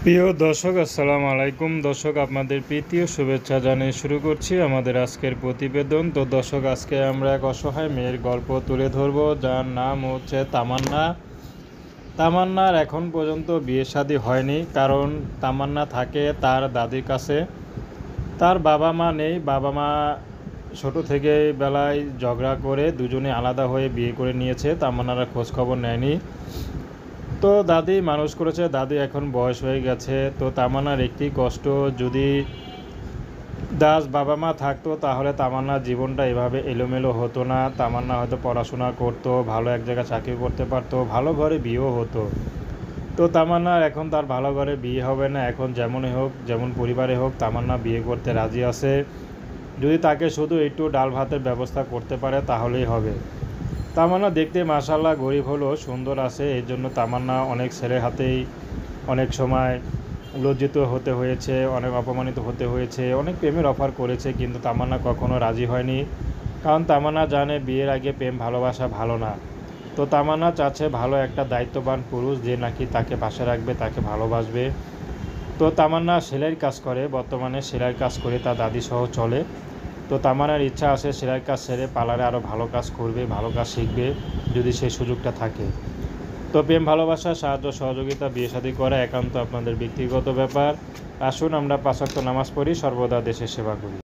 প্রিয় দর্শক, আসসালামু আলাইকুম। দর্শক, আপনাদের প্রীতি ও শুভেচ্ছা জানিয়ে শুরু করছি আমাদের আজকের প্রতিবেদন। তো দর্শক, আজকে আমরা এক অসহায় মেয়ের গল্প তুলে ধরব, যার নাম হচ্ছে তামান্না। তামান্নার এখন পর্যন্ত বিয়ে শাদী হয়নি, কারণ তামান্না থাকে তার দাদির কাছে। তার বাবা মা নেই। বাবা মা ছোটো থেকে বেলায় ঝগড়া করে দুজনে আলাদা হয়ে বিয়ে করে নিয়েছে। তামান্নারা খোঁজখবর নেয়নি। তো দাদি মানুষ করেছে, দাদি এখন বয়স হয়ে গেছে। তো তামান্নার একটি কষ্ট, যদি বাবা মা থাকতো তাহলে তামান্নার জীবনটা এভাবে এলোমেলো হতো না। তামান্না হয়তো পড়াশোনা করতো, ভালো এক জায়গায় চাকরি করতে পারতো, ভালো ঘরে বিয়েও হতো। তো তামান্নার এখন তার ভালো ঘরে বিয়ে হবে না। এখন যেমনই হোক, যেমন পরিবারে হোক, তামান্না বিয়ে করতে রাজি আছে। যদি তাকে শুধু একটু ডাল ভাতের ব্যবস্থা করতে পারে তাহলেই হবে। তামান্না দেখতে মাশাআল্লাহ গরিব হলেও সুন্দর আছে। এই জন্য তামান্না অনেক ছেলের হাতেই অনেক সময় লজ্জিত হতে হয়েছে, অনেক অপমানিত হতে হয়েছে, অনেক প্রেমের অফার করেছে, কিন্তু তামান্না কখনো রাজি হয়নি। কারণ তামান্না জানে বিয়ের আগে প্রেম ভালোবাসা ভালো না। তো তামান্না চাচ্ছে ভালো একটা দায়িত্ববান পুরুষ, যে নাকি তাকে পাশে রাখবে, তাকে ভালোবাসবে। তো তামান্না সেলাইয়ের কাজ করে, বর্তমানে সেলাইয়ের কাজ করে তার দাদি সহ চলে। তো তামান্নার ইচ্ছা আছে সেলাইয়ের কাজ ছেড়ে পার্লারে আরও ভালো কাজ করবে, ভালো কাজ শিখবে, যদি সেই সুযোগটা থাকে। তো প্রেম ভালোবাসা, সাহায্য সহযোগিতা, বিয়ে শাদী করা একান্ত আপনাদের ব্যক্তিগত ব্যাপার। আসুন আমরা ৫ ওয়াক্ত নামাজ পড়ি, সর্বদা দেশের সেবা করি।